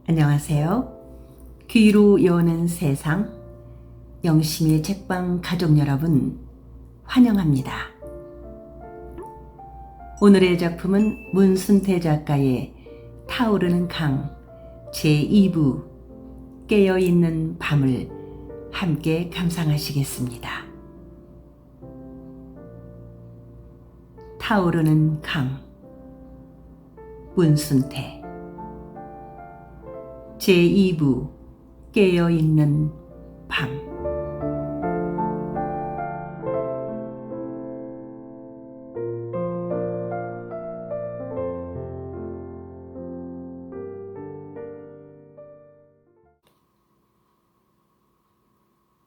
안녕하세요. 귀로 여는 세상 영심의 책방 가족 여러분 환영합니다. 오늘의 작품은 문순태 작가의 타오르는 강 제2부 깨어있는 밤을 함께 감상하시겠습니다. 타오르는 강 문순태 제2부 깨어있는 밤.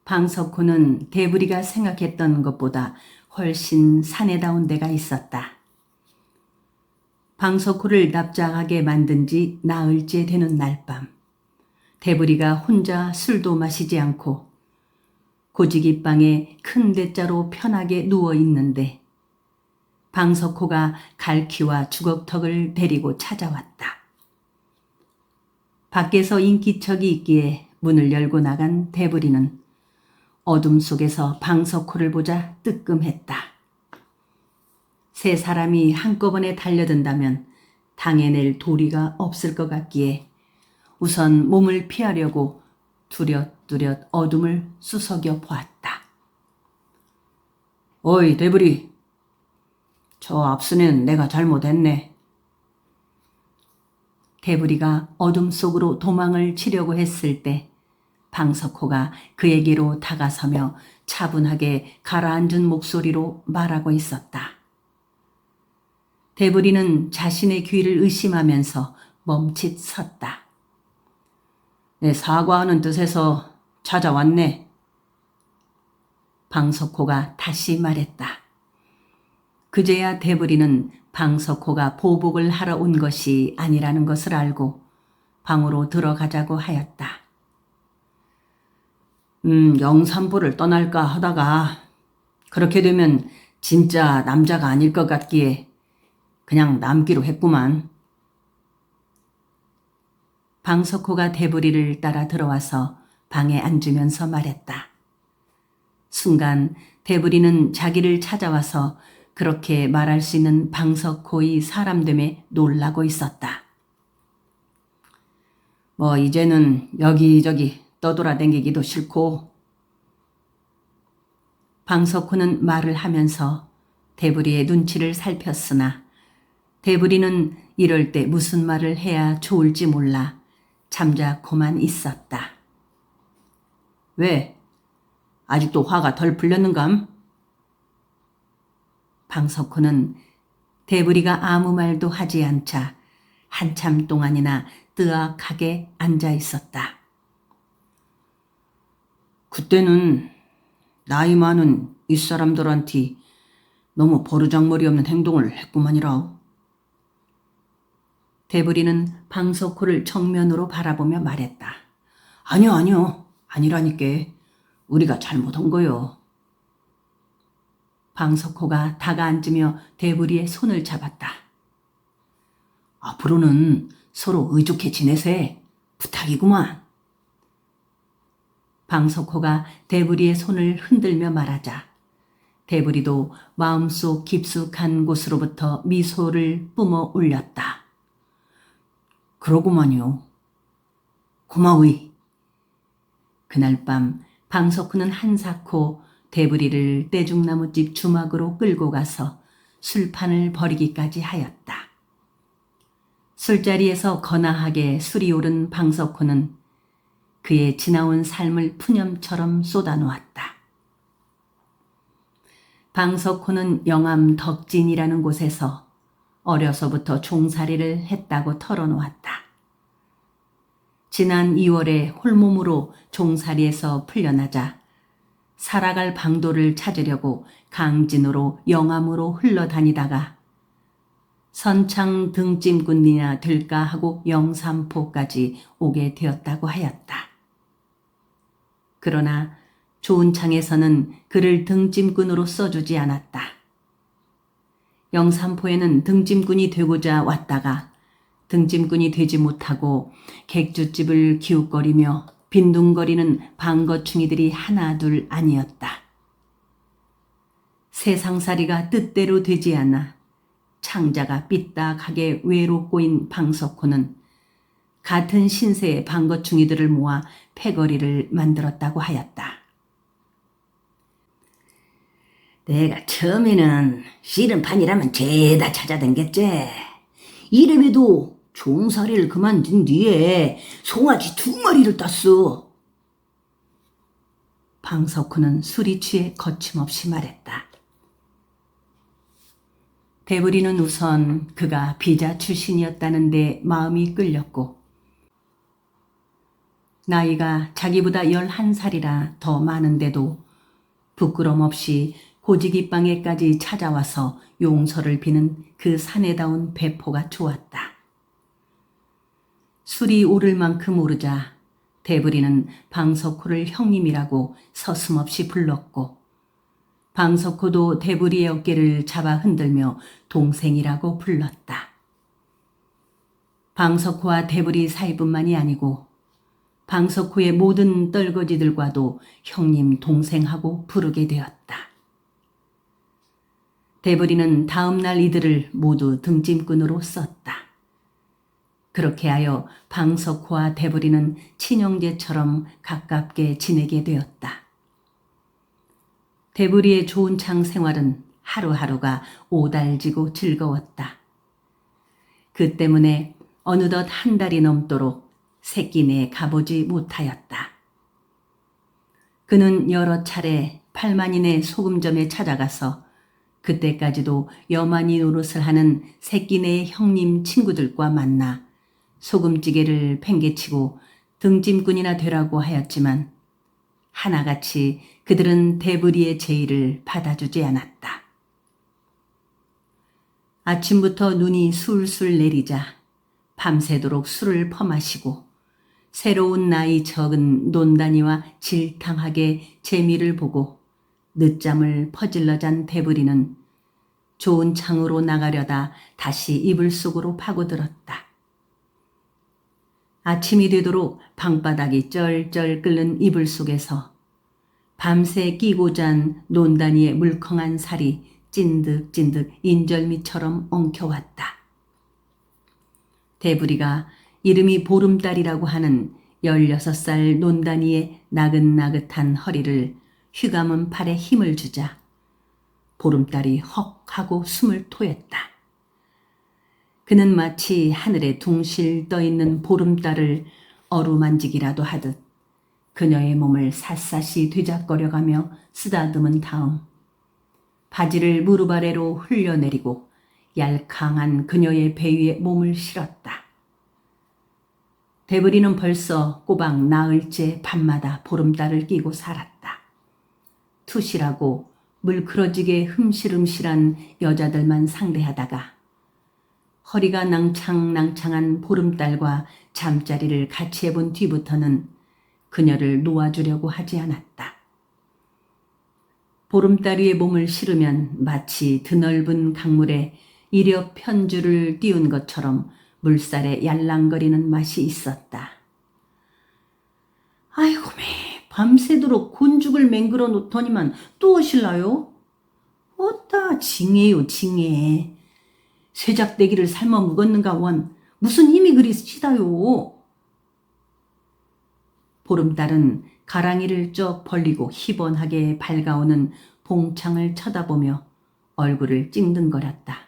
방석호는 대부리가 생각했던 것보다 훨씬 사내다운 데가 있었다. 방석호를 납작하게 만든 지 나흘째 되는 날밤, 대부리가 혼자 술도 마시지 않고 고지기 방에 큰 대자로 편하게 누워 있는데 방석호가 갈퀴와 주걱턱을 데리고 찾아왔다. 밖에서 인기척이 있기에 문을 열고 나간 대부리는 어둠 속에서 방석호를 보자 뜨끔했다. 세 사람이 한꺼번에 달려든다면 당해낼 도리가 없을 것 같기에 우선 몸을 피하려고 두렵두렵 어둠을 수석여 보았다. 어이 대부리, 저 앞서는 내가 잘못했네. 대부리가 어둠 속으로 도망을 치려고 했을 때 방석호가 그에게로 다가서며 차분하게 가라앉은 목소리로 말하고 있었다. 대부리는 자신의 귀를 의심하면서 멈칫 섰다. 내 사과하는 뜻에서 찾아왔네. 방석호가 다시 말했다. 그제야 대부리는 방석호가 보복을 하러 온 것이 아니라는 것을 알고 방으로 들어가자고 하였다. 영산포를 떠날까 하다가 그렇게 되면 진짜 남자가 아닐 것 같기에 그냥 남기로 했구만. 방석호가 대부리를 따라 들어와서 방에 앉으면서 말했다. 순간 대부리는 자기를 찾아와서 그렇게 말할 수 있는 방석호의 사람됨에 놀라고 있었다. 뭐 이제는 여기저기 떠돌아다니기도 싫고. 방석호는 말을 하면서 대부리의 눈치를 살폈으나 대부리는 이럴 때 무슨 말을 해야 좋을지 몰라 잠자코만 있었다. 왜? 아직도 화가 덜 풀렸는감? 방석호는 대부리가 아무 말도 하지 않자 한참 동안이나 뜨악하게 앉아 있었다. 그때는 나이 많은 윗사람들한테 너무 버르장머리 없는 행동을 했구만이라. 대부리는 방석호를 정면으로 바라보며 말했다. 아니요. 아니라니까. 우리가 잘못한 거요. 방석호가 다가앉으며 대부리의 손을 잡았다. 앞으로는 서로 의족해 지내세. 부탁이구만. 방석호가 대부리의 손을 흔들며 말하자 대부리도 마음속 깊숙한 곳으로부터 미소를 뿜어 올렸다. 그러구만요. 고마워이. 그날 밤 방석호는 한사코 대부리를 떼죽나무집 주막으로 끌고 가서 술판을 벌이기까지 하였다. 술자리에서 거나하게 술이 오른 방석호는 그의 지나온 삶을 푸념처럼 쏟아놓았다. 방석호는 영암 덕진이라는 곳에서 어려서부터 종살이를 했다고 털어놓았다. 지난 2월에 홀몸으로 종살이에서 풀려나자 살아갈 방도를 찾으려고 강진으로 영암으로 흘러다니다가 선창 등짐꾼이나 될까 하고 영산포까지 오게 되었다고 하였다. 그러나 좋은 창에서는 그를 등짐꾼으로 써주지 않았다. 영산포에는 등짐꾼이 되고자 왔다가 등짐꾼이 되지 못하고 객주집을 기웃거리며 빈둥거리는 방거충이들이 하나둘 아니었다. 세상살이가 뜻대로 되지 않아 창자가 삐딱하게 외롭고인 방석호는 같은 신세의 방거충이들을 모아 패거리를 만들었다고 하였다. 내가 처음에는 씨름판이라면 죄다 찾아댕겼지. 이래봬도 종살이를 그만둔 뒤에 송아지 2마리를 땄어. 방석호는 술이 취해 거침없이 말했다. 대부리는 우선 그가 비자 출신이었다는데 마음이 끌렸고 나이가 자기보다 11살이라 더 많은데도 부끄럼 없이 고지기방에까지 찾아와서 용서를 비는 그 사내다운 배포가 좋았다. 술이 오를 만큼 오르자 대부리는 방석호를 형님이라고 서슴없이 불렀고 방석호도 대부리의 어깨를 잡아 흔들며 동생이라고 불렀다. 방석호와 대부리 사이뿐만이 아니고 방석호의 모든 떨거지들과도 형님 동생하고 부르게 되었다. 대부리는 다음 날 이들을 모두 등짐꾼으로 썼다. 그렇게 하여 방석호와 대부리는 친형제처럼 가깝게 지내게 되었다. 대부리의 좋은 창 생활은 하루하루가 오달지고 즐거웠다. 그 때문에 어느덧 1달이 넘도록 새끼네에 가보지 못하였다. 그는 여러 차례 팔만인의 소금점에 찾아가서 그때까지도 여만이 노릇을 하는 새끼네의 형님 친구들과 만나 소금찌개를 팽개치고 등짐꾼이나 되라고 하였지만 하나같이 그들은 대부리의 제의를 받아주지 않았다. 아침부터 눈이 술술 내리자 밤새도록 술을 퍼마시고 새로운 나이 적은 논다니와 질탕하게 재미를 보고 늦잠을 퍼질러 잔 대부리는 좋은 창으로 나가려다 다시 이불 속으로 파고들었다. 아침이 되도록 방바닥이 쩔쩔 끓는 이불 속에서 밤새 끼고 잔 논다니의 물컹한 살이 찐득찐득 인절미처럼 엉켜왔다. 대부리가 이름이 보름달이라고 하는 16살 논다니의 나긋나긋한 허리를 휘감은 팔에 힘을 주자 보름달이 헉 하고 숨을 토했다. 그는 마치 하늘에 둥실 떠있는 보름달을 어루만지기라도 하듯 그녀의 몸을 샅샅이 뒤적거려가며 쓰다듬은 다음 바지를 무릎 아래로 흘려내리고 얄캉한 그녀의 배 위에 몸을 실었다. 대부리는 벌써 꼬박 나흘째 밤마다 보름달을 끼고 살았다. 투실하고 물크러지게 흠실흠실한 여자들만 상대하다가 허리가 낭창낭창한 보름달과 잠자리를 같이 해본 뒤부터는 그녀를 놓아주려고 하지 않았다. 보름달 위에 몸을 실으면 마치 드넓은 강물에 이력 편주를 띄운 것처럼 물살에 얄랑거리는 맛이 있었다. 아이고매, 밤새도록 곤죽을 맹글어 놓더니만 또 오실라요? 어따 징해요 징해. 쇠작대기를 삶아 묵었는가 원 무슨 힘이 그리 시다요. 보름달은 가랑이를 쩍 벌리고 희번하게 밝아오는 봉창을 쳐다보며 얼굴을 찡든거렸다.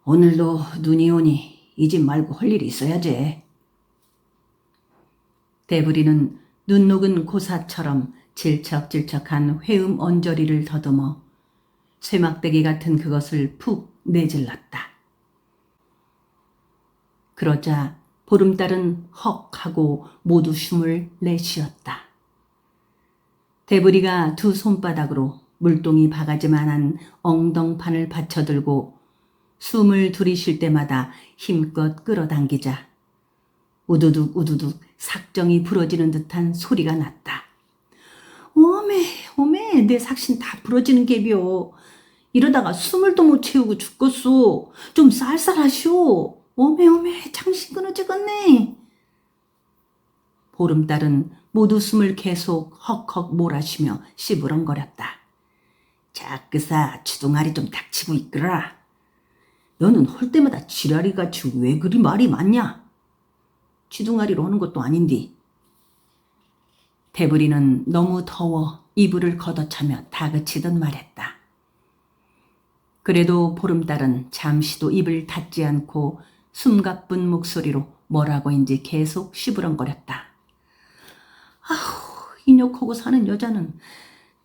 오늘도 눈이 오니 이 집 말고 할 일이 있어야지. 대부리는 눈 녹은 고사처럼 질척질척한 회음 언저리를 더듬어 쇠막대기 같은 그것을 푹 내질렀다. 그러자 보름달은 헉 하고 모두 숨을 내쉬었다. 대부리가 2 손바닥으로 물동이 바가지만한 엉덩판을 받쳐들고 숨을 들이쉴 때마다 힘껏 끌어당기자 우두둑 우두둑 삭정이 부러지는 듯한 소리가 났다. 오메 오메 내 삭신 다 부러지는 갭이요. 이러다가 숨을 도 못 채우고 죽겠소. 좀 쌀쌀하시오. 오메 장신 끊어지겠네. 보름달은 모두 숨을 계속 헉헉 몰아쉬며 씨부렁거렸다. 자크사 주둥아리 좀 닥치고 있거라. 너는 할 때마다 지랄이같이 왜 그리 말이 많냐? 쥐둥아리로 하는 것도 아닌디. 대부리는 너무 더워 이불을 걷어차며 다그치듯 말했다. 그래도 보름달은 잠시도 입을 닫지 않고 숨가쁜 목소리로 뭐라고인지 계속 시부렁거렸다. 아후, 인욕하고 사는 여자는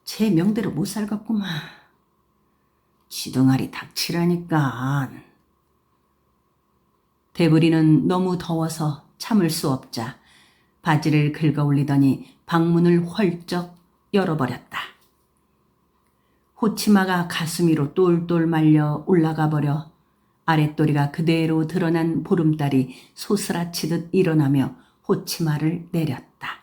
제 명대로 못 살겠구만. 지둥아리 닥치라니까. 대부리는 너무 더워서 참을 수 없자 바지를 긁어 올리더니 방문을 헐쩍 열어버렸다. 호치마가 가슴 위로 똘똘 말려 올라가 버려 아랫도리가 그대로 드러난 보름달이 소스라치듯 일어나며 호치마를 내렸다.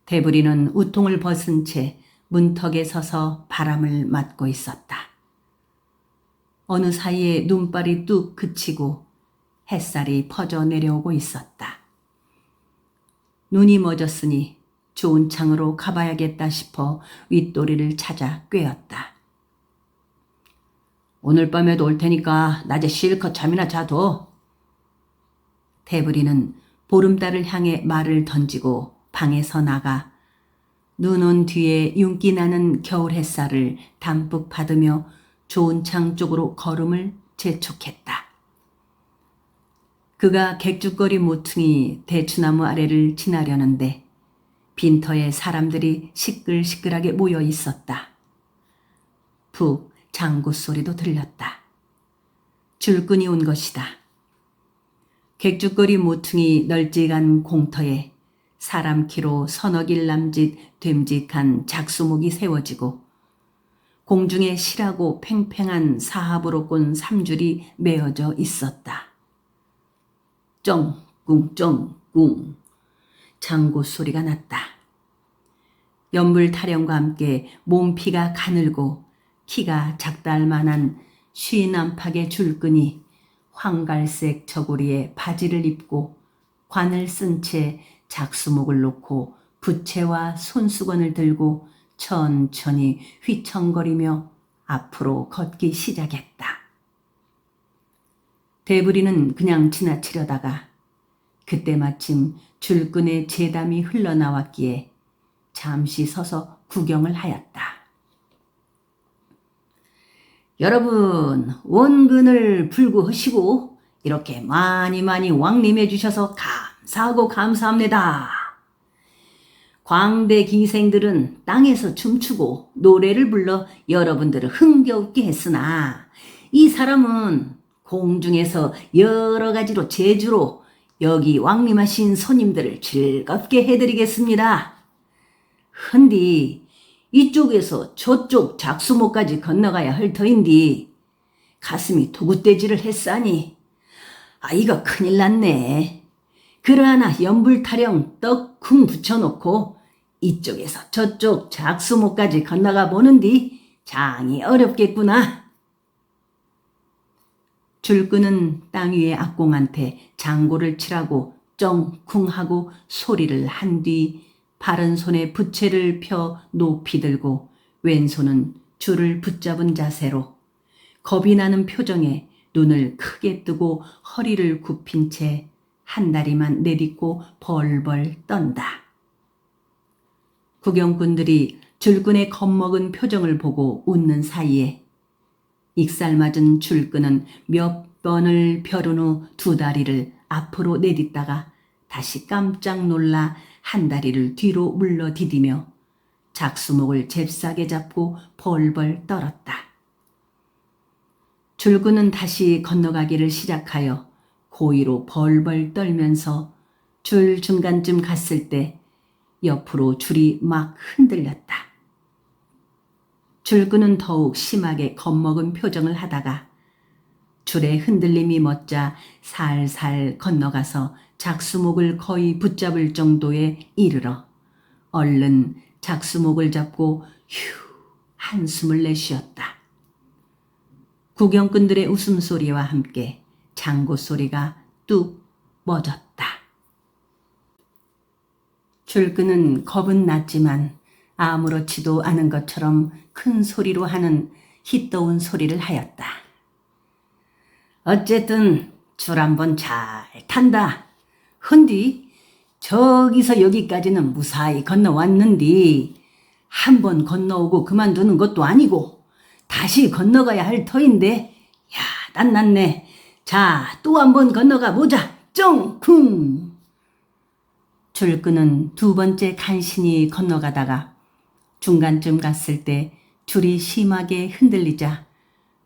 대부리는 우통을 벗은 채 문턱에 서서 바람을 맞고 있었다. 어느 사이에 눈발이 뚝 그치고 햇살이 퍼져 내려오고 있었다. 눈이 멎었으니 좋은 창으로 가봐야겠다 싶어 윗도리를 찾아 꿰었다. 오늘 밤에도 올 테니까 낮에 실컷 잠이나 자둬. 대부리는 보름달을 향해 말을 던지고 방에서 나가 눈 온 뒤에 윤기 나는 겨울 햇살을 담뿍 받으며 좋은 창 쪽으로 걸음을 재촉했다. 그가 객죽거리 모퉁이 대추나무 아래를 지나려는데 빈터에 사람들이 시끌시끌하게 모여 있었다. 푹 장구 소리도 들렸다. 줄끈이 온 것이다. 객죽거리 모퉁이 널찍한 공터에 사람 키로 서너 길 남짓 됨직한 작수목이 세워지고 공중에 실하고 팽팽한 사합으로 꼰 삼줄이 메어져 있었다. 쩡꿍 쩡꿍 장구 소리가 났다. 연불 타령과 함께 몸피가 가늘고 키가 작달만한 쉰 안팎의 줄끈이 황갈색 저고리에 바지를 입고 관을 쓴 채 작수목을 놓고 부채와 손수건을 들고 천천히 휘청거리며 앞으로 걷기 시작했다. 대부리는 그냥 지나치려다가 그때 마침 줄끈의 재담이 흘러나왔기에 잠시 서서 구경을 하였다. 여러분 원근을 불구하시고 이렇게 많이 왕림해 주셔서 감사하고 감사합니다. 광대 기생들은 땅에서 춤추고 노래를 불러 여러분들을 흥겨웃게 했으나 이 사람은 공중에서 여러 가지로 제주로 여기 왕림하신 손님들을 즐겁게 해드리겠습니다. 흔디 이쪽에서 저쪽 작수목까지 건너가야 할 터인디 가슴이 도굿대질을 했사니 이거 큰일 났네. 그러하나 연불타령 떡쿵 붙여놓고 이쪽에서 저쪽 작수목까지 건너가 보는디 장이 어렵겠구나. 줄끈은 땅 위의 악공한테 장고를 치라고 쩡쿵하고 소리를 한 뒤 바른 손에 부채를 펴 높이 들고 왼손은 줄을 붙잡은 자세로 겁이 나는 표정에 눈을 크게 뜨고 허리를 굽힌 채 한 다리만 내딛고 벌벌 떤다. 구경꾼들이 줄끈의 겁먹은 표정을 보고 웃는 사이에 익살맞은 줄끈은 몇 번을 벼른 후 두 다리를 앞으로 내딛다가 다시 깜짝 놀라 한 다리를 뒤로 물러 디디며 작수목을 잽싸게 잡고 벌벌 떨었다. 줄끈은 다시 건너가기를 시작하여 고의로 벌벌 떨면서 줄 중간쯤 갔을 때 옆으로 줄이 막 흔들렸다. 줄끈은 더욱 심하게 겁먹은 표정을 하다가 줄의 흔들림이 멎자 살살 건너가서 작수목을 거의 붙잡을 정도에 이르러 얼른 작수목을 잡고 휴 한숨을 내쉬었다. 구경꾼들의 웃음소리와 함께 장구 소리가 뚝 멎었다. 줄끄는 겁은 났지만 아무렇지도 않은 것처럼 큰 소리로 하는 희떠운 소리를 하였다. 어쨌든 줄 한번 잘 탄다. 헌디 저기서 여기까지는 무사히 건너왔는디 한 번 건너오고 그만두는 것도 아니고 다시 건너가야 할 터인데 야, 난 자, 또 한 번 건너가 보자. 쫑쿵. 줄끄는 두 번째 간신히 건너가다가 중간쯤 갔을 때 줄이 심하게 흔들리자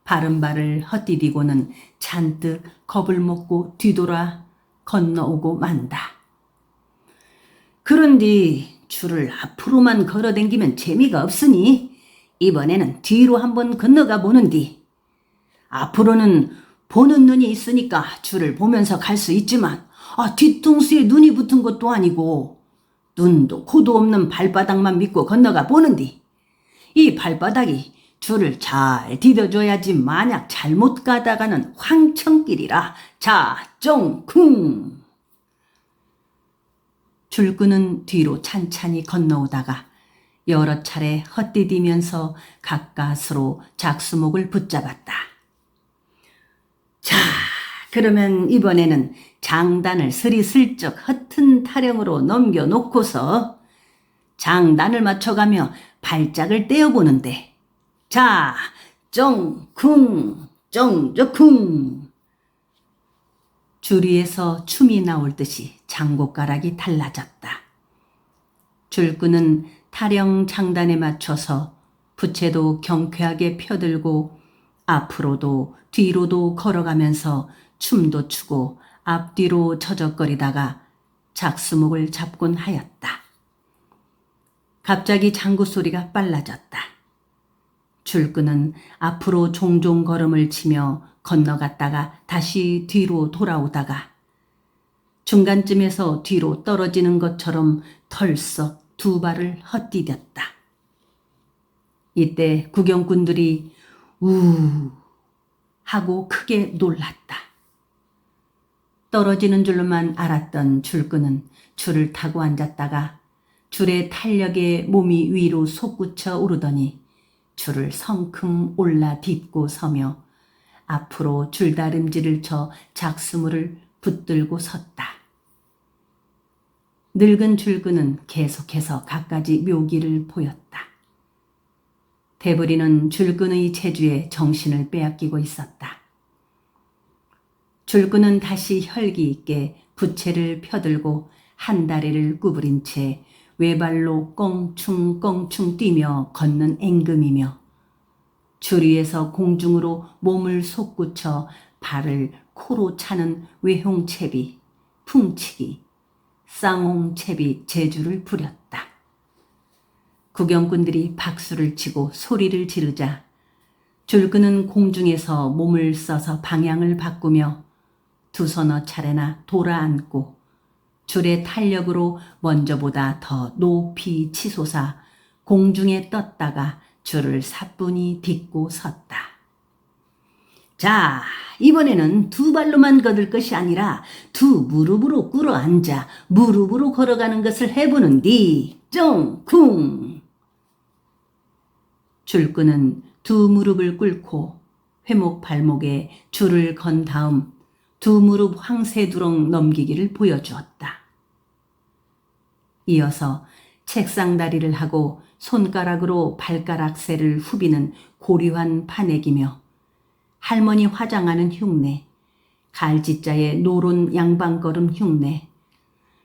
바른 발을 헛디디고는 잔뜩 겁을 먹고 뒤돌아 건너오고 만다. 그런디 줄을 앞으로만 걸어댕기면 재미가 없으니 이번에는 뒤로 한번 건너가 보는디. 앞으로는 보는 눈이 있으니까 줄을 보면서 갈 수 있지만 뒤통수에 눈이 붙은 것도 아니고 눈도 코도 없는 발바닥만 믿고 건너가 보는디. 이 발바닥이 줄을 잘 디뎌줘야지 만약 잘못 가다가는 황천길이라. 자, 쫑쿵. 줄끄는 뒤로 찬찬히 건너오다가 여러 차례 헛디디면서 가까스로 작수목을 붙잡았다. 자, 그러면 이번에는 장단을 스리슬쩍 허튼 타령으로 넘겨놓고서 장단을 맞춰가며 발짝을 떼어보는데 자, 쫑쿵 쫑저쿵. 줄 위에서 춤이 나올 듯이 장곡가락이 달라졌다. 줄끄는 타령 장단에 맞춰서 부채도 경쾌하게 펴들고 앞으로도 뒤로도 걸어가면서 춤도 추고 앞뒤로 저적거리다가 작수목을 잡곤 하였다. 갑자기 장구 소리가 빨라졌다. 줄끄는 앞으로 종종 걸음을 치며 건너갔다가 다시 뒤로 돌아오다가 중간쯤에서 뒤로 떨어지는 것처럼 털썩 두 발을 헛디뎠다. 이때 구경꾼들이 우 하고 크게 놀랐다. 떨어지는 줄로만 알았던 줄끄는 줄을 타고 앉았다가 줄의 탄력에 몸이 위로 솟구쳐 오르더니 줄을 성큼 올라 딛고 서며 앞으로 줄다름질을 쳐 작수물을 붙들고 섰다. 늙은 줄끄는 계속해서 갖가지 묘기를 보였다. 대부리는 줄끈의 체주에 정신을 빼앗기고 있었다. 줄끄는 다시 혈기 있게 부채를 펴들고 한 다리를 구부린 채 외발로 껑충껑충 뛰며 걷는 앵금이며 줄 위에서 공중으로 몸을 솟구쳐 발을 코로 차는 외홍채비, 풍치기, 쌍홍채비 재주를 부렸다. 구경꾼들이 박수를 치고 소리를 지르자 줄끄는 공중에서 몸을 써서 방향을 바꾸며 두서너 차례나 돌아앉고 줄의 탄력으로 먼저보다 더 높이 치솟아 공중에 떴다가 줄을 사뿐히 딛고 섰다. 자, 이번에는 두 발로만 걷을 것이 아니라 두 무릎으로 꿇어 앉아 무릎으로 걸어가는 것을 해보는디. 쫑쿵. 줄끄는 두 무릎을 꿇고 회목 발목에 줄을 건 다음 두 무릎 황새두렁 넘기기를 보여주었다. 이어서 책상 다리를 하고 손가락으로 발가락 새를 후비는 고리환 파내기며 할머니 화장하는 흉내, 갈지자의 노론 양방걸음 흉내,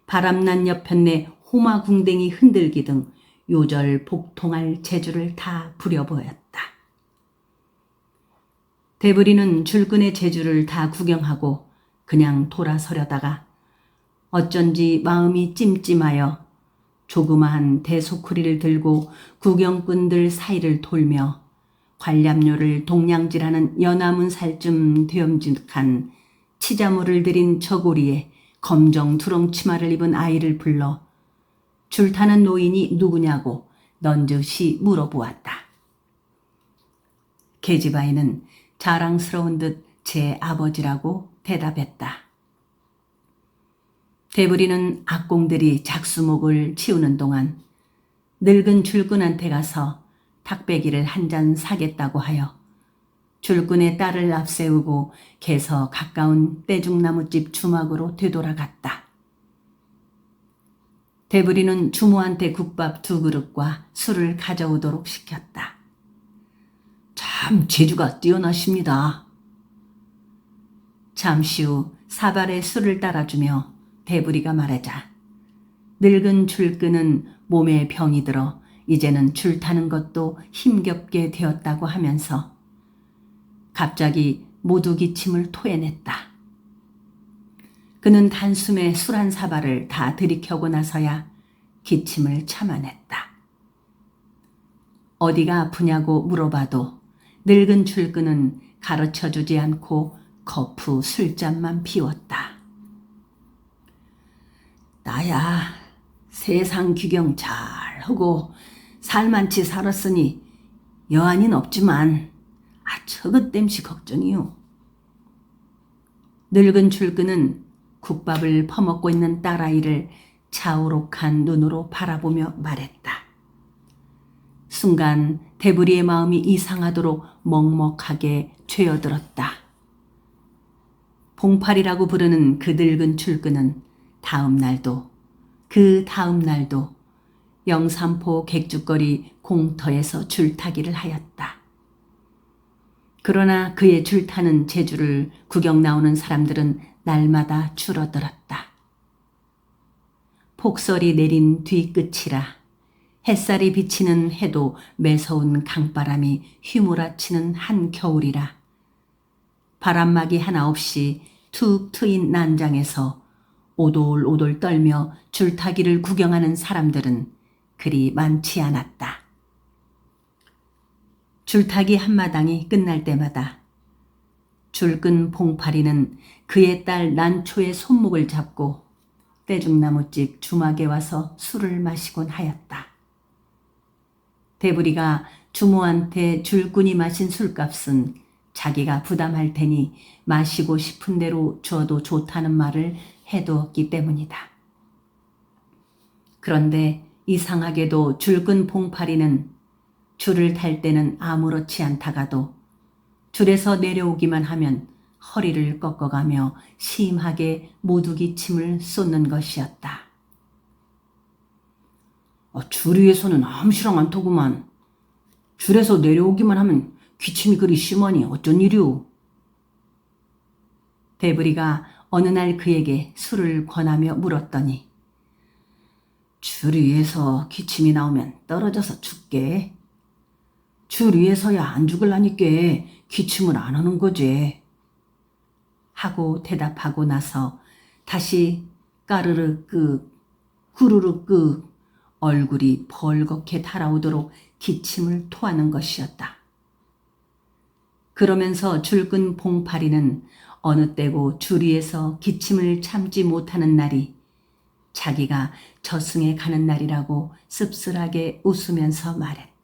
바람난 여편내 호마궁뎅이 흔들기 등 요절 복통할 재주를 다 부려보였다. 대부리는 줄끈의 재주를 다 구경하고 그냥 돌아서려다가 어쩐지 마음이 찜찜하여 조그마한 대소쿠리를 들고 구경꾼들 사이를 돌며 관람료를 동냥질하는 연화문 살쯤 되엄직한 치자물을 들인 저고리에 검정 두렁 치마를 입은 아이를 불러 줄 타는 노인이 누구냐고 넌젓이 물어보았다. 계집아이는 자랑스러운 듯 제 아버지라고 대답했다. 대부리는 악공들이 작수목을 치우는 동안 늙은 줄꾼한테 가서 탁배기를 한 잔 사겠다고 하여 줄꾼의 딸을 앞세우고 개서 가까운 떼죽나무집 주막으로 되돌아갔다. 대부리는 주모한테 국밥 2그릇과 술을 가져오도록 시켰다. 참 재주가 뛰어나십니다. 잠시 후 사발에 술을 따라주며 대부리가 말하자 늙은 줄끈은 몸에 병이 들어 이제는 줄 타는 것도 힘겹게 되었다고 하면서 갑자기 모두 기침을 토해냈다. 그는 단숨에 술 한 사발을 다 들이켜고 나서야 기침을 참아냈다. 어디가 아프냐고 물어봐도 늙은 줄끈은 가르쳐주지 않고 거푸 술잔만 피웠다. 나야 세상 규경 잘하고 살만치 살았으니 여한인 없지만 저것 땜시 걱정이요. 늙은 줄끈은 국밥을 퍼먹고 있는 딸아이를 차오록한 눈으로 바라보며 말했다. 순간 대부리의 마음이 이상하도록 먹먹하게 죄어들었다. 봉팔이라고 부르는 그 늙은 줄끈은 다음 날도 그 다음 날도 영산포 객주거리 공터에서 줄타기를 하였다. 그러나 그의 줄타는 재주를 구경 나오는 사람들은 날마다 줄어들었다. 폭설이 내린 뒤끝이라 햇살이 비치는 해도 매서운 강바람이 휘몰아치는 한겨울이라 바람막이 하나 없이 툭 트인 난장에서 오돌오돌 떨며 줄타기를 구경하는 사람들은 그리 많지 않았다. 줄타기 한마당이 끝날 때마다 줄끈 봉파리는 그의 딸 난초의 손목을 잡고 떼죽나무집 주막에 와서 술을 마시곤 하였다. 대부리가 주모한테 줄꾼이 마신 술값은 자기가 부담할 테니 마시고 싶은 대로 줘도 좋다는 말을 해두었기 때문이다. 그런데 이상하게도 줄꾼 봉파리는 줄을 탈 때는 아무렇지 않다가도 줄에서 내려오기만 하면 허리를 꺾어가며 심하게 모두기침을 쏟는 것이었다. 줄 위에서는 암시랑 않더구만. 줄에서 내려오기만 하면 기침이 그리 심하니 어쩐 일이오? 대부리가 어느 날 그에게 술을 권하며 물었더니 줄 위에서 기침이 나오면 떨어져서 죽게. 줄 위에서야 안 죽을라니까 기침을 안 하는 거지. 하고 대답하고 나서 다시 까르르 끄 구르르 끄 얼굴이 벌겋게 달아오도록 기침을 토하는 것이었다. 그러면서 줄끈 봉파리는 어느 때고 줄 위에서 기침을 참지 못하는 날이 자기가 저승에 가는 날이라고 씁쓸하게 웃으면서 말했다.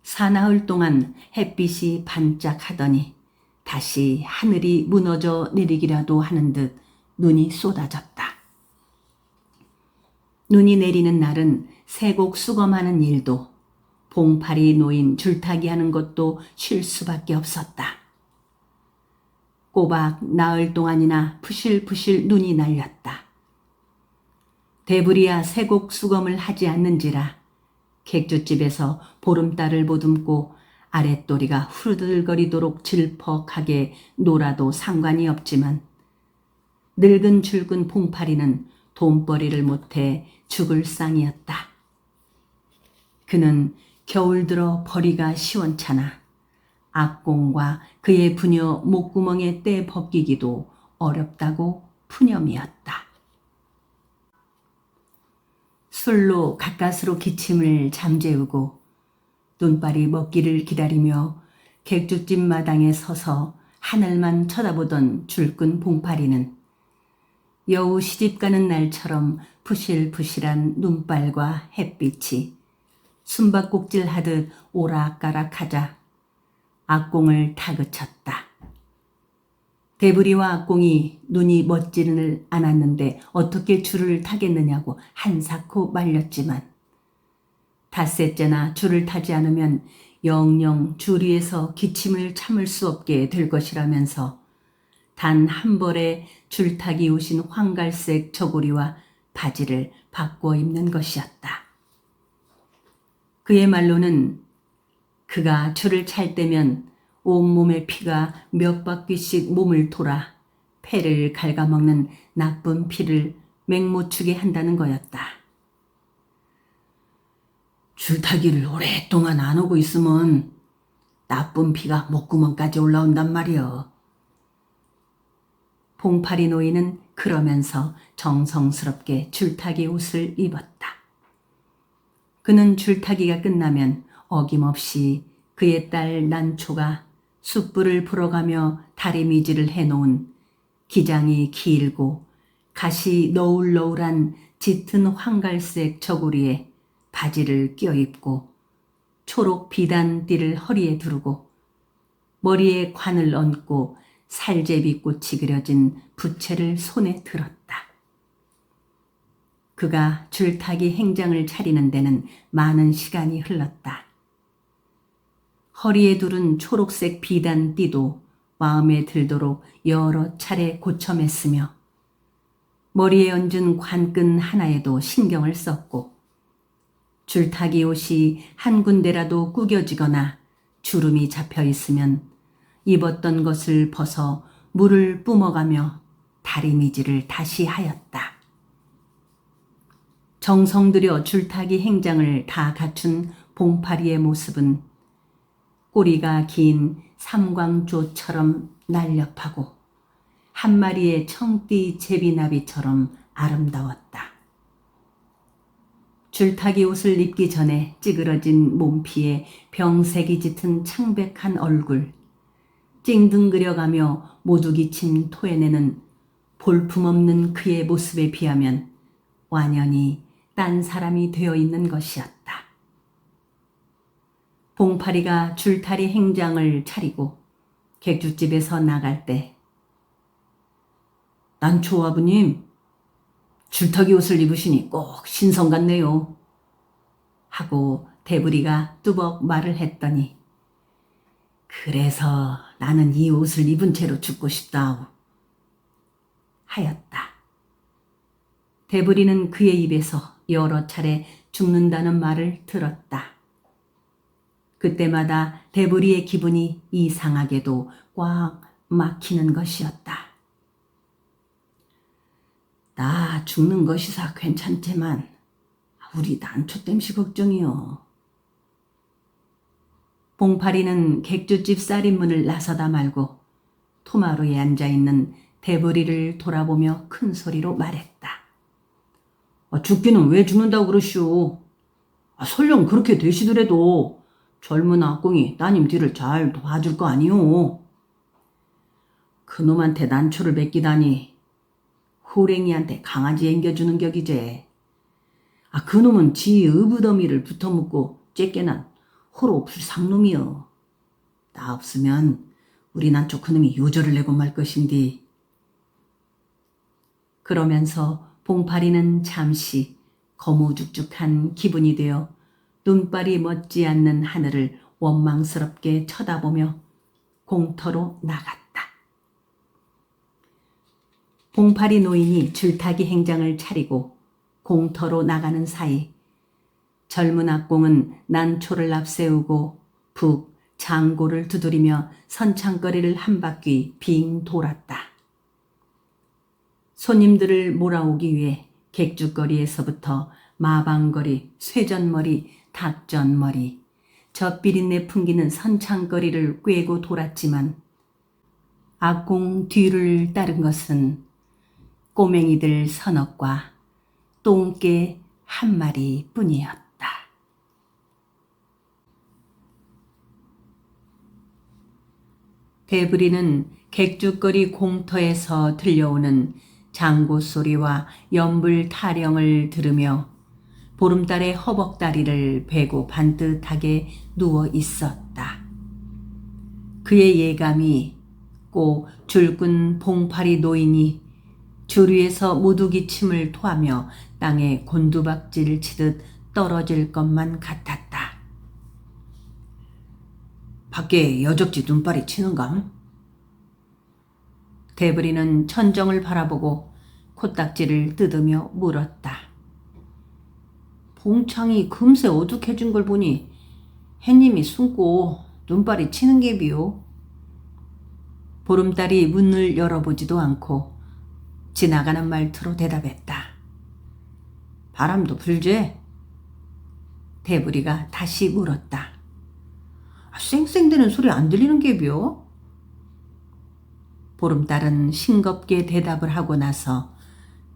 사나흘 동안 햇빛이 반짝하더니 다시 하늘이 무너져 내리기라도 하는 듯 눈이 쏟아졌다. 눈이 내리는 날은 세곡 수검하는 일도 봉팔이 놓인 줄타기 하는 것도 쉴 수밖에 없었다. 꼬박 나흘 동안이나 푸실푸실 눈이 날렸다. 대부리야 세곡 수검을 하지 않는지라 객주집에서 보름달을 보듬고 아랫도리가 후들거리도록 질퍽하게 놀아도 상관이 없지만 늙은 줄꾼 봉파리는 돈벌이를 못해 죽을 상이었다. 그는 겨울 들어 벌이가 시원찮아 악공과 그의 부녀 목구멍에 때 벗기기도 어렵다고 푸념이었다. 술로 가까스로 기침을 잠재우고 눈발이 먹기를 기다리며 객주집 마당에 서서 하늘만 쳐다보던 줄꾼 봉파리는 여우 시집가는 날처럼 부실부실한 눈발과 햇빛이 숨바꼭질하듯 오락가락하자 악공을 다그쳤다. 대부리와 악공이 눈이 멋지를 않았는데 어떻게 줄을 타겠느냐고 한사코 말렸지만 닷새째나 줄을 타지 않으면 영영 줄 위에서 기침을 참을 수 없게 될 것이라면서 단 한 벌에 줄타기 오신 황갈색 저고리와 바지를 바꿔 입는 것이었다. 그의 말로는 그가 줄을 찰 때면 온몸의 피가 몇 바퀴씩 몸을 돌아 폐를 갉아먹는 나쁜 피를 맹모추게 한다는 거였다. 줄타기를 오랫동안 안 오고 있으면 나쁜 피가 목구멍까지 올라온단 말이여. 봉파리 노인은 그러면서 정성스럽게 줄타기 옷을 입었다. 그는 줄타기가 끝나면 어김없이 그의 딸 난초가 숯불을 불어가며 다리미질을 해놓은 기장이 길고 가시 너울너울한 짙은 황갈색 저고리에 바지를 껴입고 초록 비단띠를 허리에 두르고 머리에 관을 얹고 살제비꽃이 그려진 부채를 손에 들었다. 그가 줄타기 행장을 차리는 데는 많은 시간이 흘렀다. 허리에 두른 초록색 비단띠도 마음에 들도록 여러 차례 고쳐맸으며 머리에 얹은 관끈 하나에도 신경을 썼고 줄타기 옷이 한 군데라도 구겨지거나 주름이 잡혀 있으면 입었던 것을 벗어 물을 뿜어가며 다리미질을 다시 하였다. 정성 들여 줄타기 행장을 다 갖춘 봉파리의 모습은 꼬리가 긴 삼광조처럼 날렵하고 한 마리의 청띠 제비나비처럼 아름다웠다. 줄타기 옷을 입기 전에 찌그러진 몸피에 병색이 짙은 창백한 얼굴, 찡등그려가며 모두기침 토해내는 볼품없는 그의 모습에 비하면 완연히 딴 사람이 되어 있는 것이었다. 봉파리가 줄타리 행장을 차리고 객주집에서 나갈 때 난초 아버님, 줄타기 옷을 입으시니 꼭 신성 같네요. 하고 대부리가 뚜벅 말을 했더니 그래서 나는 이 옷을 입은 채로 죽고 싶다오. 하였다. 대부리는 그의 입에서 여러 차례 죽는다는 말을 들었다. 그때마다 대부리의 기분이 이상하게도 꽉 막히는 것이었다. 나 죽는 것이사 괜찮지만 우리 난초 땜시 걱정이요. 봉파리는 객주집 쌀인문을 나서다 말고 토마루에 앉아있는 대부리를 돌아보며 큰 소리로 말했다. 죽기는 왜 죽는다고 그러시오? 설령 그렇게 되시더라도 젊은 악공이 따님 뒤를 잘 봐줄 거 아니오. 그놈한테 난초를 맡기다니 호랭이한테 강아지 앵겨주는 격이제. 그놈은 지 의부더미를 붙어먹고 째깨난 호로 불상놈이여. 나 없으면 우리 난초 그놈이 요절을 내고 말 것인디. 그러면서 봉파리는 잠시 거무죽죽한 기분이 되어 눈발이 멎지 않는 하늘을 원망스럽게 쳐다보며 공터로 나갔다. 봉파리 노인이 줄타기 행장을 차리고 공터로 나가는 사이 젊은 악공은 난초를 앞세우고 북 장고를 두드리며 선창거리를 한 바퀴 빙 돌았다. 손님들을 몰아오기 위해 객주거리에서부터 마방거리, 쇠전머리, 닭전머리, 젖비린내 풍기는 선창거리를 꿰고 돌았지만 악공 뒤를 따른 것은 꼬맹이들 서너과 똥개 한 마리 뿐이었다. 대부리는 객주거리 공터에서 들려오는 장구 소리와 연불 타령을 들으며 보름달의 허벅다리를 베고 반듯하게 누워 있었다. 그의 예감이 걷고 줄끈 봉파리 노인이 줄 위에서 무두기침을 토하며 땅에 곤두박질 치듯 떨어질 것만 같았다. 밖에 여적지 눈발이 치는감? 대부리는 천정을 바라보고 코딱지를 뜯으며 물었다. 봉창이 금세 어둑해진 걸 보니 해님이 숨고 눈발이 치는 게비요. 보름달이 문을 열어보지도 않고 지나가는 말투로 대답했다. 바람도 불제? 대부리가 다시 물었다. 쌩쌩대는 소리 안 들리는 게비요? 보름달은 싱겁게 대답을 하고 나서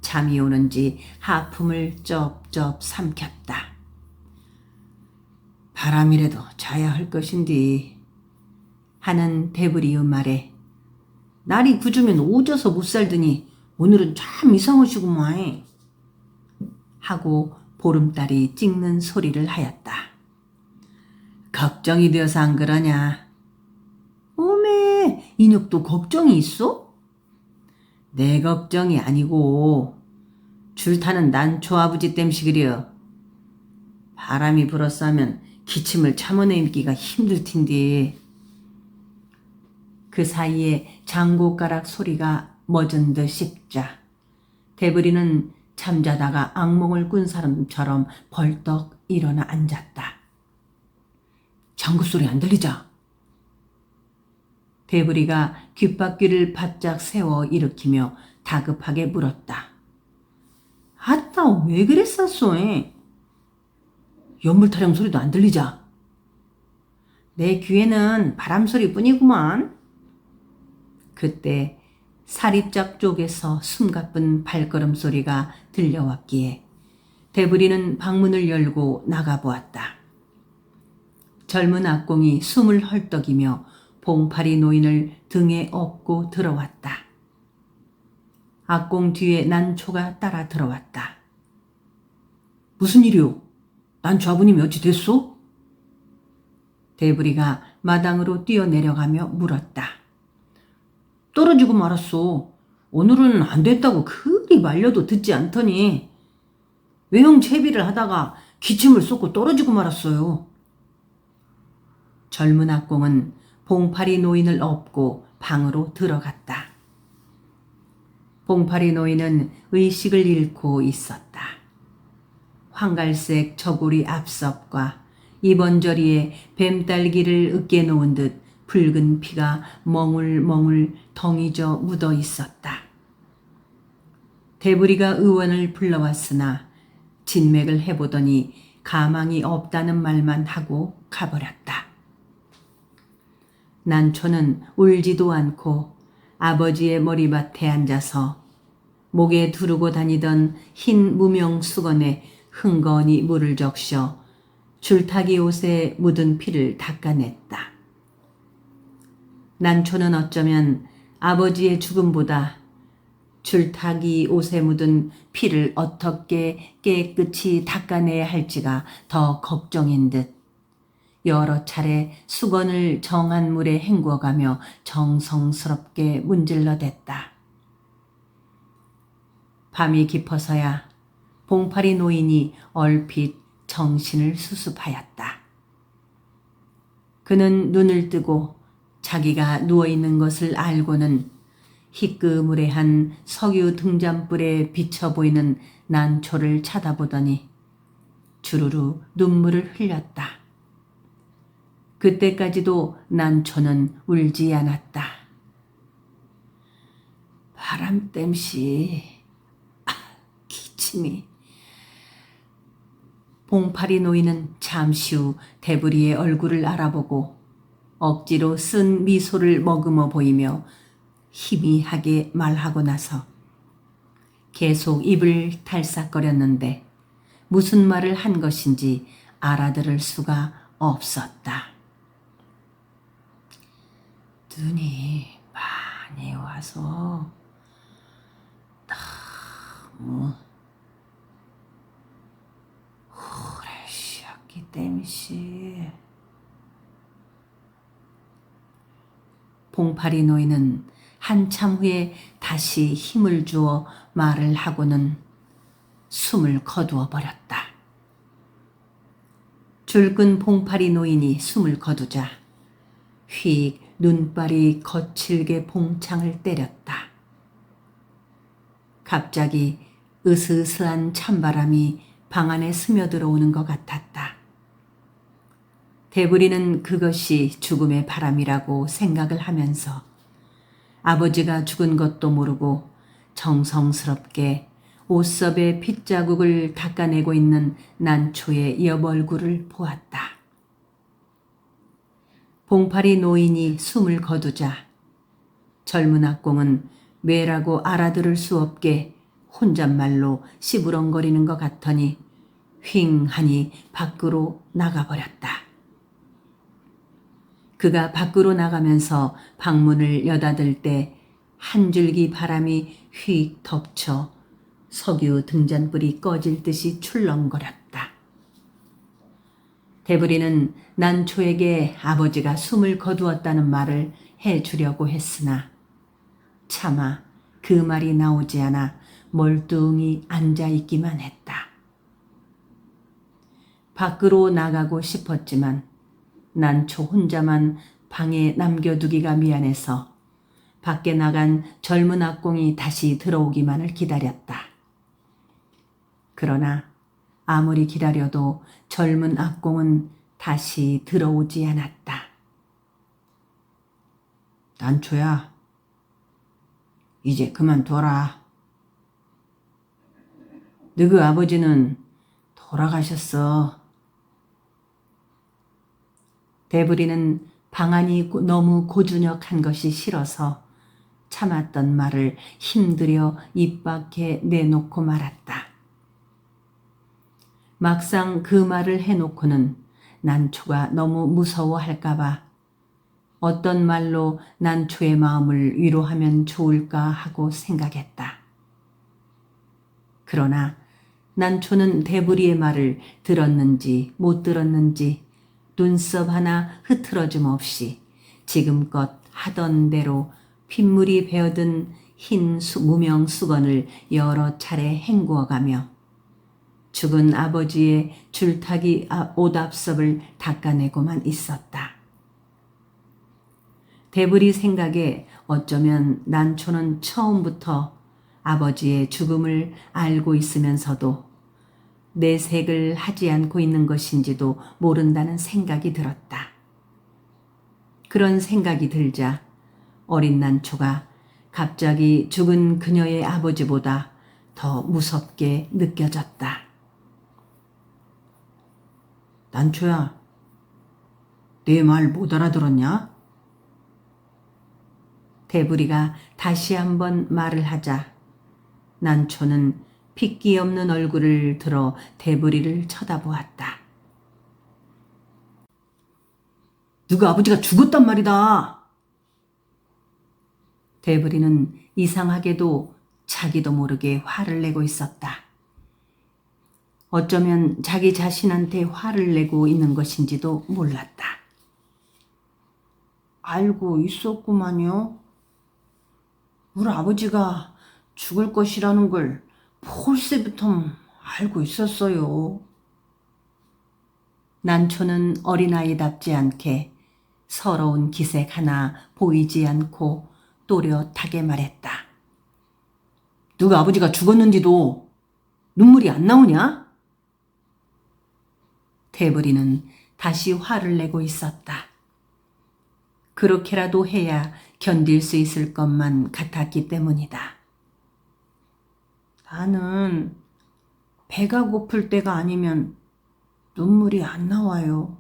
잠이 오는지 하품을 쩝쩝 삼켰다. 바람이라도 자야 할 것인디 하는 대부리의 말에 날이 굳으면 오져서 못 살더니 오늘은 참 이상하시구만 하고 보름달이 찍는 소리를 하였다. 걱정이 되어서 안 그러냐? 어메, 인혁도 걱정이 있어? 내 걱정이 아니고 줄타는 난초 아버지 땜시 그려. 바람이 불었어 하면 기침을 참아내기가 힘들 텐데. 그 사이에 장고가락 소리가 멎은 듯 싶자 대부리는 잠자다가 악몽을 꾼 사람처럼 벌떡 일어나 앉았다. 장구 소리 안 들리자? 대부리가 귓바퀴를 바짝 세워 일으키며 다급하게 물었다. 아따 왜 그랬었소? 연물 타령 소리도 안 들리자? 내 귀에는 바람 소리뿐이구만. 그때 사립작 쪽에서 숨가쁜 발걸음 소리가 들려왔기에 대부리는 방문을 열고 나가보았다. 젊은 악공이 숨을 헐떡이며 봉파리 노인을 등에 업고 들어왔다. 악공 뒤에 난초가 따라 들어왔다. 무슨 일이오? 난초 아버님이 어찌 됐소? 대부리가 마당으로 뛰어내려가며 물었다. 떨어지고 말았소. 오늘은 안 됐다고 그리 말려도 듣지 않더니 외형 채비를 하다가 기침을 쏟고 떨어지고 말았어요. 젊은 악공은 봉파리 노인을 업고 방으로 들어갔다. 봉파리 노인은 의식을 잃고 있었다. 황갈색 저고리 앞섭과 이번저리에 뱀딸기를 으깨 놓은 듯 붉은 피가 멍울멍울 덩이져 묻어 있었다. 대부리가 의원을 불러왔으나 진맥을 해보더니 가망이 없다는 말만 하고 가버렸다. 난초는 울지도 않고 아버지의 머리밭에 앉아서 목에 두르고 다니던 흰 무명 수건에 흥건히 물을 적셔 줄타기 옷에 묻은 피를 닦아냈다. 난초는 어쩌면 아버지의 죽음보다 줄타기 옷에 묻은 피를 어떻게 깨끗이 닦아내야 할지가 더 걱정인 듯 여러 차례 수건을 정한 물에 헹궈가며 정성스럽게 문질러댔다. 밤이 깊어서야 봉파리 노인이 얼핏 정신을 수습하였다. 그는 눈을 뜨고 자기가 누워있는 것을 알고는 희끄무레한 석유 등잔불에 비쳐 보이는 난초를 쳐다보더니 주르르 눈물을 흘렸다. 그때까지도 난초는 울지 않았다. 바람 땜시 기침이. 봉파리 노인은 잠시 후 대부리의 얼굴을 알아보고 억지로 쓴 미소를 머금어 보이며 희미하게 말하고 나서 계속 입을 탈싹거렸는데 무슨 말을 한 것인지 알아들을 수가 없었다. 눈이 많이 와서 너무 오래 쉬었기 때문이지. 봉파리 노인은 한참 후에 다시 힘을 주어 말을 하고는 숨을 거두어 버렸다. 줄근 봉파리 노인이 숨을 거두자 휙 눈발이 거칠게 봉창을 때렸다. 갑자기 으스스한 찬바람이 방 안에 스며들어오는 것 같았다. 대부리는 그것이 죽음의 바람이라고 생각을 하면서 아버지가 죽은 것도 모르고 정성스럽게 옷섭에 핏자국을 닦아내고 있는 난초의 옆얼굴을 보았다. 봉파리 노인이 숨을 거두자 젊은 악공은 왜라고 알아들을 수 없게 혼잣말로 시부렁거리는 것 같더니 휑 하니 밖으로 나가버렸다. 그가 밖으로 나가면서 방문을 여닫을 때 한 줄기 바람이 휙 덮쳐 석유 등잔불이 꺼질 듯이 출렁거렸다. 대부리는 난초에게 아버지가 숨을 거두었다는 말을 해주려고 했으나 차마 그 말이 나오지 않아 멀뚱히 앉아있기만 했다. 밖으로 나가고 싶었지만 난초 혼자만 방에 남겨두기가 미안해서 밖에 나간 젊은 악공이 다시 들어오기만을 기다렸다. 그러나 아무리 기다려도 젊은 악공은 다시 들어오지 않았다. 난초야, 이제 그만둬라. 너그 아버지는 돌아가셨어. 대부리는 방안이 너무 고준역한 것이 싫어서 참았던 말을 힘들여 입 밖에 내놓고 말았다. 막상 그 말을 해놓고는 난초가 너무 무서워할까봐 어떤 말로 난초의 마음을 위로하면 좋을까 하고 생각했다. 그러나 난초는 대부리의 말을 들었는지 못 들었는지 눈썹 하나 흐트러짐 없이 지금껏 하던 대로 핏물이 배어든 흰 무명 수건을 여러 차례 헹구어가며 죽은 아버지의 줄타기 옷앞섭을 닦아내고만 있었다. 대부리 생각에 어쩌면 난초는 처음부터 아버지의 죽음을 알고 있으면서도 내색을 하지 않고 있는 것인지도 모른다는 생각이 들었다. 그런 생각이 들자 어린 난초가 갑자기 죽은 그녀의 아버지보다 더 무섭게 느껴졌다. 난초야, 내 말 못 알아들었냐? 대부리가 다시 한번 말을 하자 난초는 핏기 없는 얼굴을 들어 대부리를 쳐다보았다. 너그 아버지가 죽었단 말이다. 대부리는 이상하게도 자기도 모르게 화를 내고 있었다. 어쩌면 자기 자신한테 화를 내고 있는 것인지도 몰랐다. 알고 있었구만요. 우리 아버지가 죽을 것이라는 걸 벌새부터 알고 있었어요. 난초는 어린아이답지 않게 서러운 기색 하나 보이지 않고 또렷하게 말했다. 너가 아버지가 죽었는지도 눈물이 안 나오냐? 대부리는 다시 화를 내고 있었다. 그렇게라도 해야 견딜 수 있을 것만 같았기 때문이다. 나는 배가 고플 때가 아니면 눈물이 안 나와요.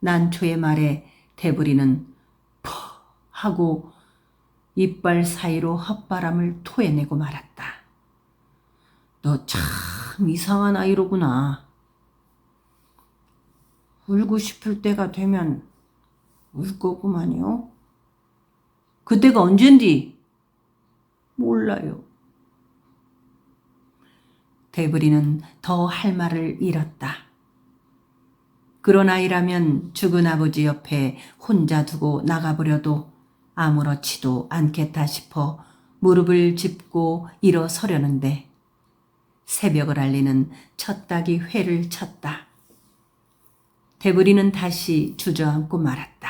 난초의 말에 대부리는 퍽 하고 이빨 사이로 헛바람을 토해내고 말았다. 너 참 이상한 아이로구나. 울고 싶을 때가 되면 울 거구만요. 그때가 언젠디? 몰라요. 대부리는 더 할 말을 잃었다. 그런 아이라면 죽은 아버지 옆에 혼자 두고 나가버려도 아무렇지도 않겠다 싶어 무릎을 짚고 일어서려는데 새벽을 알리는 첫 닭이 회를 쳤다. 대부리는 다시 주저앉고 말았다.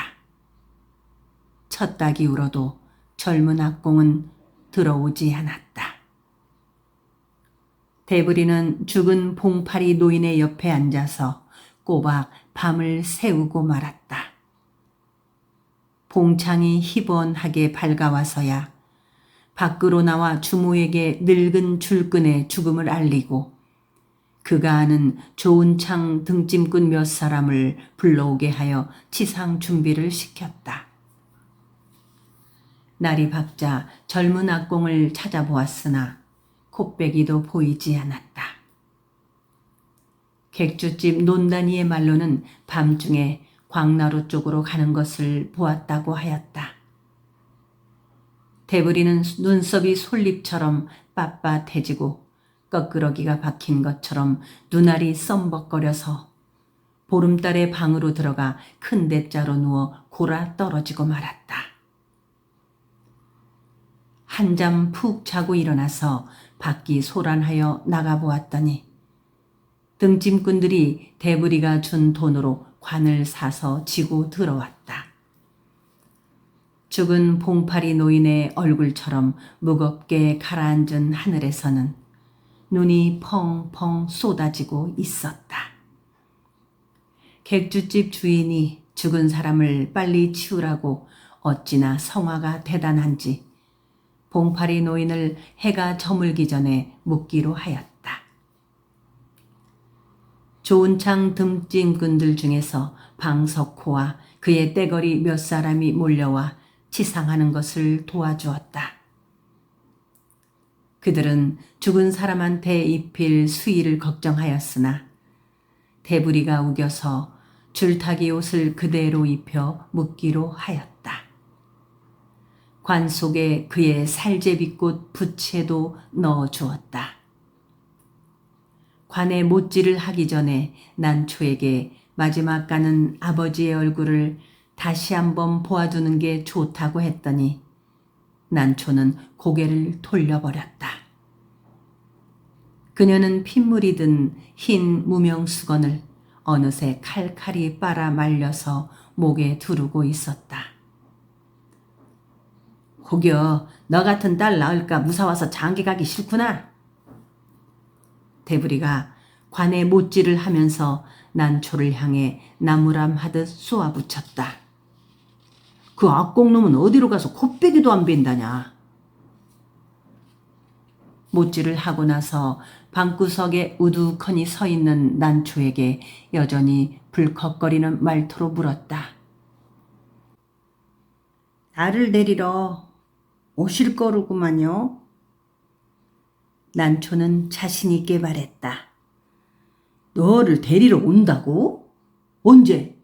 첫 닭이 울어도 젊은 악공은 들어오지 않았다. 대부리는 죽은 봉파리 노인의 옆에 앉아서 꼬박 밤을 새우고 말았다. 봉창이 희번하게 밝아와서야 밖으로 나와 주모에게 늙은 줄끈의 죽음을 알리고 그가 아는 좋은 창 등짐꾼 몇 사람을 불러오게 하여 치상 준비를 시켰다. 날이 밝자 젊은 악공을 찾아보았으나 콧배기도 보이지 않았다. 객주집 논단이의 말로는 밤중에 광나루 쪽으로 가는 것을 보았다고 하였다. 대부리는 눈썹이 솔잎처럼 빳빳해지고 뻐꾸러기가 박힌 것처럼 눈알이 썸벅거려서 보름달의 방으로 들어가 큰 대자로 누워 골아 떨어지고 말았다. 한잠 푹 자고 일어나서 밖이 소란하여 나가보았더니 등짐꾼들이 대부리가 준 돈으로 관을 사서 지고 들어왔다. 죽은 봉파리 노인의 얼굴처럼 무겁게 가라앉은 하늘에서는 눈이 펑펑 쏟아지고 있었다. 객주집 주인이 죽은 사람을 빨리 치우라고 어찌나 성화가 대단한지 봉파리 노인을 해가 저물기 전에 묻기로 하였다. 좋은 창 등짐꾼들 중에서 방석호와 그의 떼거리 몇 사람이 몰려와 치상하는 것을 도와주었다. 그들은 죽은 사람한테 입힐 수의를 걱정하였으나 대부리가 우겨서 줄타기 옷을 그대로 입혀 묻기로 하였다. 관 속에 그의 살제비꽃 부채도 넣어주었다. 관에 못질을 하기 전에 난초에게 마지막 가는 아버지의 얼굴을 다시 한번 보아두는 게 좋다고 했더니 난초는 고개를 돌려버렸다. 그녀는 핏물이 든 흰 무명수건을 어느새 칼칼이 빨아 말려서 목에 두르고 있었다. 혹여 너 같은 딸 낳을까 무사와서 장기 가기 싫구나. 대부리가 관에 못질을 하면서 난초를 향해 나무람하듯 쏘아붙였다. 그 악공놈은 어디로 가서 콧배기도 안 벤다냐. 못질을 하고 나서 방구석에 우두커니 서 있는 난초에게 여전히 불컥거리는 말투로 물었다. 나를 데리러 오실 거로구만요. 난초는 자신 있게 말했다. 너를 데리러 온다고? 언제?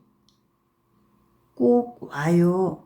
꼭 와요.